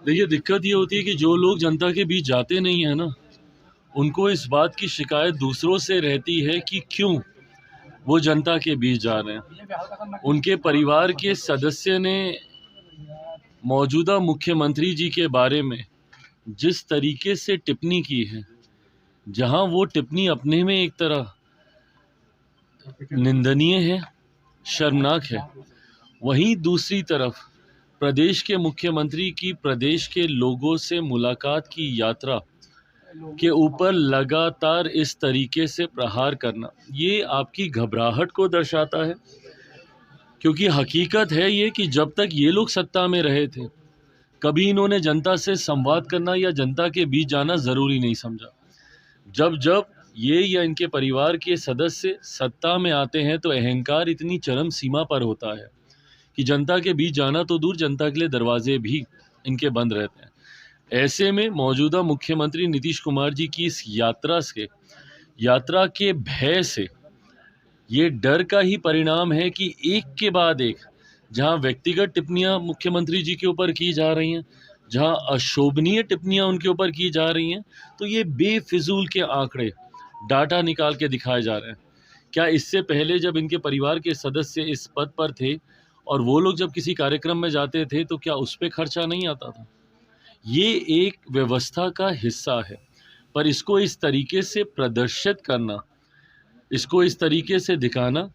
देखिए, दिक्कत ये होती है कि जो लोग जनता के बीच जाते नहीं हैं ना, उनको इस बात की शिकायत दूसरों से रहती है कि क्यों वो जनता के बीच जा रहे हैं। उनके परिवार के सदस्य ने मौजूदा मुख्यमंत्री जी के बारे में जिस तरीके से टिप्पणी की है, जहां वो टिप्पणी अपने में एक तरह निंदनीय है, शर्मनाक है, वहीं दूसरी तरफ प्रदेश के मुख्यमंत्री की प्रदेश के लोगों से मुलाकात की यात्रा के ऊपर लगातार इस तरीके से प्रहार करना, ये आपकी घबराहट को दर्शाता है। क्योंकि हकीकत है ये कि जब तक ये लोग सत्ता में रहे थे, कभी इन्होंने जनता से संवाद करना या जनता के बीच जाना ज़रूरी नहीं समझा। जब जब ये या इनके परिवार के सदस्य सत्ता में आते हैं तो अहंकार इतनी चरम सीमा पर होता है कि जनता के बीच जाना तो दूर, जनता के लिए दरवाजे भी इनके बंद रहते हैं। ऐसे में मौजूदा मुख्यमंत्री नीतीश कुमार जी की इस यात्रा के भय से, ये डर का ही परिणाम है कि एक के बाद एक जहां व्यक्तिगत टिप्पणियां मुख्यमंत्री जी के ऊपर की जा रही हैं, जहां अशोभनीय टिप्पणियां उनके ऊपर की जा रही हैं, तो ये बेफिजूल के आंकड़े डाटा निकाल के दिखाए जा रहे हैं। क्या इससे पहले जब इनके परिवार के सदस्य इस पद पर थे और वो लोग जब किसी कार्यक्रम में जाते थे तो क्या उस पर खर्चा नहीं आता था? ये एक व्यवस्था का हिस्सा है, पर इसको इस तरीके से प्रदर्शित करना, इसको इस तरीके से दिखाना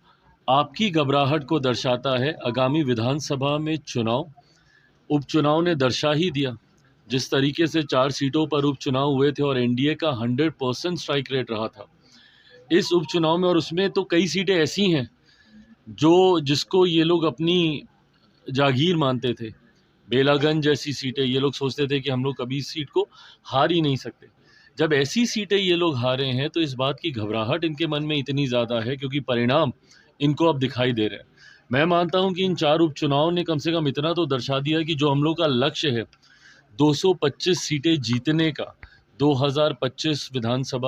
आपकी घबराहट को दर्शाता है। आगामी विधानसभा में उपचुनाव ने दर्शा ही दिया। जिस तरीके से 4 सीटों पर उपचुनाव हुए थे और एनडीए का 100% स्ट्राइक रेट रहा था इस उपचुनाव में, और उसमें तो कई सीटें ऐसी हैं जिसको ये लोग अपनी जागीर मानते थे। बेलागंज जैसी सीटें ये लोग सोचते थे कि हम लोग कभी इस सीट को हार ही नहीं सकते। जब ऐसी सीटें ये लोग हारे हैं तो इस बात की घबराहट इनके मन में इतनी ज़्यादा है क्योंकि परिणाम इनको अब दिखाई दे रहे हैं। मैं मानता हूं कि इन 4 उपचुनाव ने कम से कम इतना तो दर्शा दिया कि जो हम लोग का लक्ष्य है 225 सीटें जीतने का 2025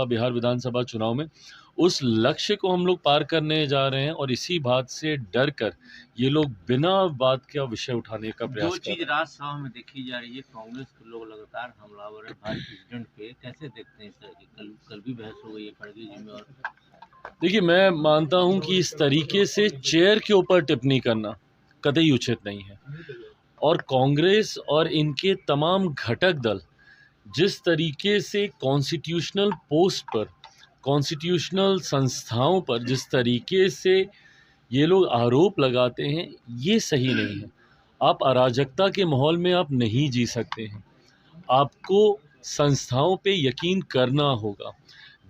बिहार विधानसभा चुनाव में, उस लक्ष्य को हम लोग पार करने जा रहे हैं। और इसी बात से डर कर ये लोग बिना बात का विषय उठाने का प्रयास जो कर रहे चीज राज्यसभा में देखी जा रही है, कांग्रेस के लोग लगातार हमलावर है भारत प्रेसिडेंट पे, कैसे देखते हैं इस तरह की? कल भी बहस हो गई है खड़गे जी में। और देखिए, मैं मानता हूं कि इस तरीके से चेयर के ऊपर टिप्पणी करना कतई उचित नहीं है। और कांग्रेस और इनके तमाम घटक दल जिस तरीके से कॉन्स्टिट्यूशनल पोस्ट पर, कॉन्स्टिट्यूशनल संस्थाओं पर जिस तरीके से ये लोग आरोप लगाते हैं, ये सही नहीं है। आप अराजकता के माहौल में आप नहीं जी सकते हैं। आपको संस्थाओं पे यकीन करना होगा।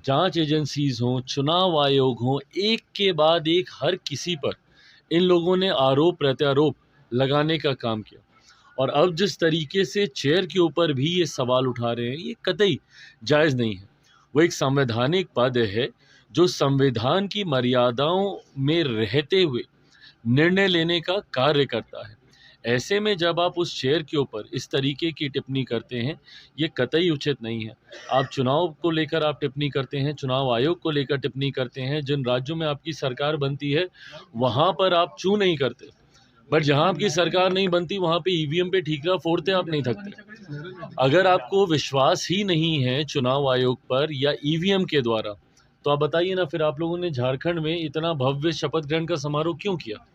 जांच एजेंसीज हों, चुनाव आयोग हों, एक के बाद एक हर किसी पर इन लोगों ने आरोप प्रत्यारोप लगाने का काम किया। और अब जिस तरीके से चेयर के ऊपर भी ये सवाल उठा रहे हैं, ये कतई जायज़ नहीं है। वो एक संवैधानिक पद है जो संविधान की मर्यादाओं में रहते हुए निर्णय लेने का कार्य करता है। ऐसे में जब आप उस चेयर के ऊपर इस तरीके की टिप्पणी करते हैं, ये कतई उचित नहीं है। आप चुनाव को लेकर आप टिप्पणी करते हैं, चुनाव आयोग को लेकर टिप्पणी करते हैं, जिन राज्यों में आपकी सरकार बनती है वहाँ पर आप चू नहीं करते, बट जहाँ आपकी सरकार नहीं बनती वहाँ पे ईवीएम पे ठीकरा फोड़ते आप नहीं थकते। अगर आपको विश्वास ही नहीं है चुनाव आयोग पर या ईवीएम के द्वारा, तो आप बताइए ना, फिर आप लोगों ने झारखंड में इतना भव्य शपथ ग्रहण का समारोह क्यों किया?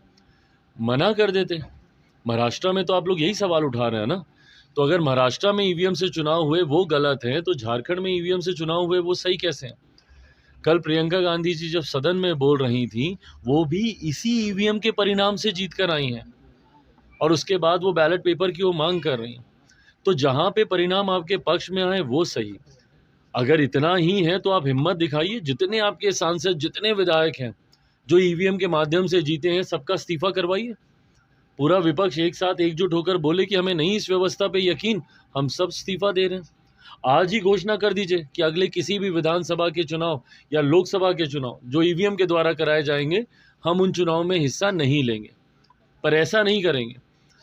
मना कर देते। महाराष्ट्र में तो आप लोग यही सवाल उठा रहे हैं ना। तो अगर महाराष्ट्र में ईवीएम से चुनाव हुए वो गलत है, तो झारखंड में ईवीएम से चुनाव हुए वो सही कैसे हैं? कल प्रियंका गांधी जी जब सदन में बोल रही थी, वो भी इसी ईवीएम के परिणाम से जीत कर आई हैं और उसके बाद वो बैलेट पेपर की वो मांग कर रही हैं। तो जहां पे परिणाम आपके पक्ष में आए वो सही। अगर इतना ही है तो आप हिम्मत दिखाइए, जितने आपके सांसद, जितने विधायक हैं जो ईवीएम के माध्यम से जीते हैं, सबका इस्तीफा करवाइए। पूरा विपक्ष एक साथ एकजुट होकर बोले कि हमें नहीं इस व्यवस्था पे यकीन, हम सब इस्तीफा दे रहे हैं। आज ही घोषणा कर दीजिए कि अगले किसी भी विधानसभा के चुनाव या लोकसभा के चुनाव जो ईवीएम के द्वारा कराए जाएंगे, हम उन चुनाव में हिस्सा नहीं लेंगे। पर ऐसा नहीं करेंगे।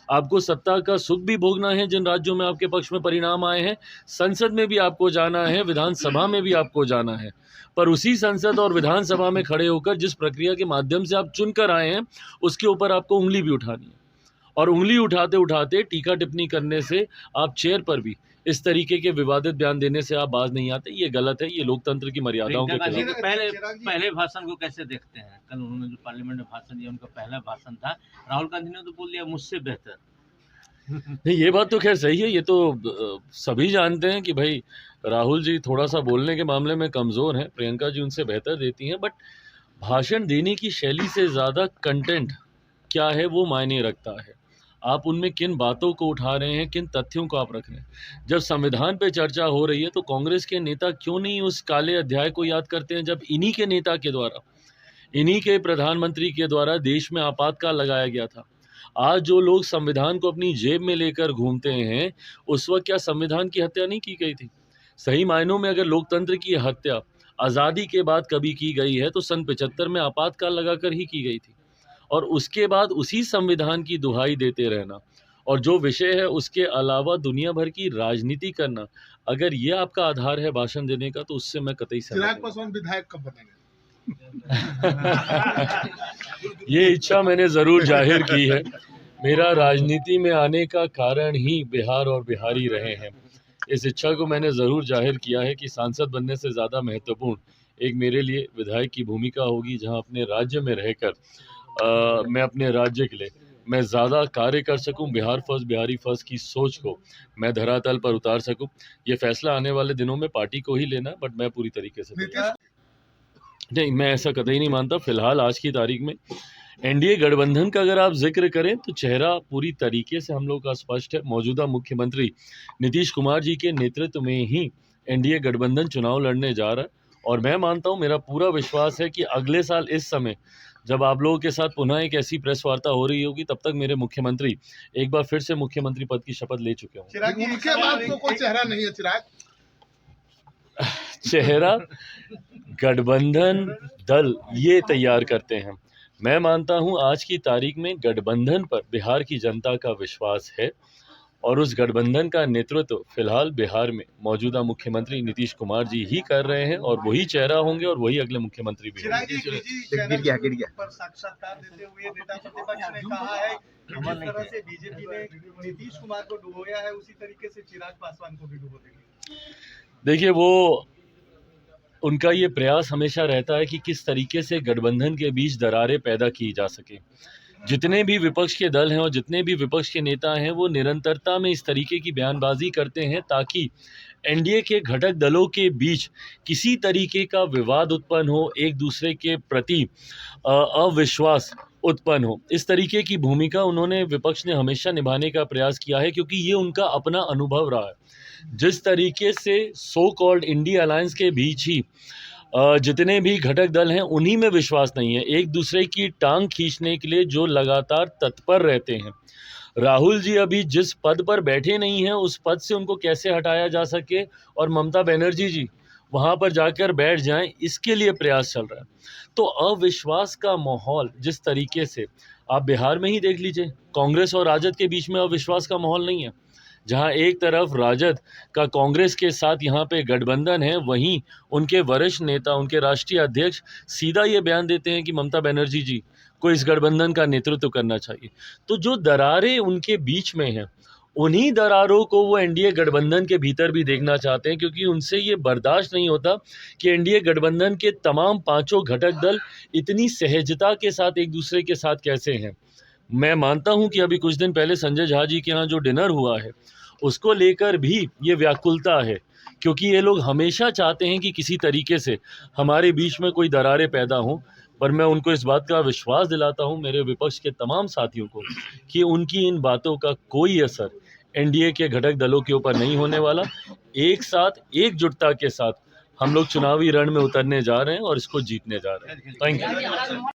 आपको सत्ता का सुख भी भोगना है जिन राज्यों में आपके पक्ष में परिणाम आए हैं, संसद में भी आपको जाना है, विधानसभा में भी आपको जाना है। पर उसी संसद और विधानसभा में खड़े होकर जिस प्रक्रिया के माध्यम से आप चुनकर आए हैं, उसके ऊपर आपको उंगली भी उठानी है। और उंगली उठाते उठाते टीका टिप्पणी करने से आप चेयर पर भी इस तरीके के विवादित बयान देने से आप बाज नहीं आते। ये गलत है, ये लोकतंत्र की मर्यादाओं के प्रियंका गांधी खिलाफ। के पहले भाषण को कैसे देखते हैं? कल उन्होंने जो पार्लियामेंट में भाषण दिया, उनका पहला भाषण था। राहुल गांधी ने तो बोल दिया मुझसे बेहतर। नहीं, ये बात तो खैर सही है। ये तो सभी जानते हैं कि भाई राहुल जी थोड़ा सा बोलने के मामले में कमज़ोर हैं, प्रियंका जी उनसे बेहतर देती हैं। बट भाषण देने की शैली से ज़्यादा कंटेंट क्या है वो मायने रखता है। आप उनमें किन बातों को उठा रहे हैं, किन तथ्यों को आप रख रहे हैं। जब संविधान पे चर्चा हो रही है तो कांग्रेस के नेता क्यों नहीं उस काले अध्याय को याद करते हैं जब इन्हीं के नेता के द्वारा, इन्हीं के प्रधानमंत्री के द्वारा देश में आपातकाल लगाया गया था। आज जो लोग संविधान को अपनी जेब में लेकर घूमते हैं, उस वक्त क्या संविधान की हत्या नहीं की गई थी? सही मायनों में अगर लोकतंत्र की हत्या आज़ादी के बाद कभी की गई है तो सन 75 में आपातकाल लगाकर ही की गई थी। और उसके बाद उसी संविधान की दुहाई देते रहना और जो विषय है उसके अलावा दुनिया भर की राजनीति करना, अगर ये आपका आधार है भाषण देने का, तो उससे मैं कतई सहमत चिराग नहीं। पासवान विधायक कब बनेंगे? ये इच्छा मैंने ज़रूर जाहिर की है। मेरा राजनीति में आने का कारण ही बिहार और बिहारी रहे हैं। इस इच्छा को मैंने ज़रूर जाहिर किया है कि सांसद बनने से ज़्यादा महत्वपूर्ण एक मेरे लिए विधायक की भूमिका होगी, जहां अपने राज्य में रहकर मैं अपने राज्य के लिए मैं ज़्यादा कार्य कर सकूं। बिहार फर्स्ट, बिहारी फर्स्ट की सोच को मैं धरातल पर उतार सकूं। ये फैसला आने वाले दिनों में पार्टी को ही लेना है, बट मैं पूरी तरीके से नहीं, मैं ऐसा कतई नहीं मानता। फिलहाल आज की तारीख में एनडीए गठबंधन का अगर आप जिक्र करें तो चेहरा पूरी तरीके से हम लोग का स्पष्ट है। मौजूदा मुख्यमंत्री नीतीश कुमार जी के नेतृत्व में ही एनडीए गठबंधन चुनाव लड़ने जा रहा है। और मैं मानता हूं, मेरा पूरा विश्वास है कि अगले साल इस समय जब आप लोगों के साथ पुनः एक ऐसी प्रेस वार्ता हो रही होगी, तब तक मेरे मुख्यमंत्री एक बार फिर से मुख्यमंत्री पद की शपथ ले चुके होंगे। चिराग जी, उनके बाद तो कोई चेहरा नहीं है। चिराग चेहरा गठबंधन दल ये तैयार करते हैं। मैं मानता हूं आज की तारीख में गठबंधन पर बिहार की जनता का विश्वास है और उस गठबंधन का नेतृत्व फिलहाल बिहार में मौजूदा मुख्यमंत्री नीतीश कुमार जी ही कर रहे हैं और वही चेहरा होंगे और वही अगले मुख्यमंत्री भी होंगे। चिराग जी, निजी चैनल पर साक्षात्कार देते हुए नेता प्रतिपक्ष ने कहा है कि जिस तरह से बीजेपी ने नीतीश कुमार को डुबोया है, उसी तरीके से चिराग पासवान को भी डुबो देंगे। देखिए, वो उनका ये प्रयास हमेशा रहता है कि किस तरीके से गठबंधन के बीच दरारें पैदा की जा सके। जितने भी विपक्ष के दल हैं और जितने भी विपक्ष के नेता हैं, वो निरंतरता में इस तरीके की बयानबाजी करते हैं ताकि एनडीए के घटक दलों के बीच किसी तरीके का विवाद उत्पन्न हो, एक दूसरे के प्रति अविश्वास उत्पन्न हो। इस तरीके की भूमिका उन्होंने, विपक्ष ने हमेशा निभाने का प्रयास किया है, क्योंकि ये उनका अपना अनुभव रहा है। जिस तरीके से सो कॉल्ड इंडिया अलायंस के बीच ही जितने भी घटक दल हैं उन्हीं में विश्वास नहीं है, एक दूसरे की टांग खींचने के लिए जो लगातार तत्पर रहते हैं। राहुल जी अभी जिस पद पर बैठे नहीं हैं, उस पद से उनको कैसे हटाया जा सके और ममता बनर्जी जी वहाँ पर जाकर बैठ जाएं, इसके लिए प्रयास चल रहा है। तो अविश्वास का माहौल जिस तरीके से आप बिहार में ही देख लीजिए, कांग्रेस और राजद के बीच में अविश्वास का माहौल नहीं है। जहां एक तरफ राजद का कांग्रेस के साथ यहाँ पे गठबंधन है, वहीं उनके वरिष्ठ नेता, उनके राष्ट्रीय अध्यक्ष सीधा ये बयान देते हैं कि ममता बनर्जी जी को इस गठबंधन का नेतृत्व करना चाहिए। तो जो दरारें उनके बीच में हैं, उन्हीं दरारों को वो एनडीए गठबंधन के भीतर भी देखना चाहते हैं, क्योंकि उनसे ये बर्दाश्त नहीं होता कि एनडीए गठबंधन के तमाम पांचों घटक दल इतनी सहजता के साथ एक दूसरे के साथ कैसे हैं। मैं मानता हूं कि अभी कुछ दिन पहले संजय झा जी के यहाँ जो डिनर हुआ है, उसको लेकर भी ये व्याकुलता है, क्योंकि ये लोग हमेशा चाहते हैं कि किसी तरीके से हमारे बीच में कोई दरारें पैदा हों। पर मैं उनको इस बात का विश्वास दिलाता हूं, मेरे विपक्ष के तमाम साथियों को, कि उनकी इन बातों का कोई असर एनडीए के घटक दलों के ऊपर नहीं होने वाला। एक साथ, एकजुटता के साथ हम लोग चुनावी रण में उतरने जा रहे हैं और इसको जीतने जा रहे हैं। Thank you.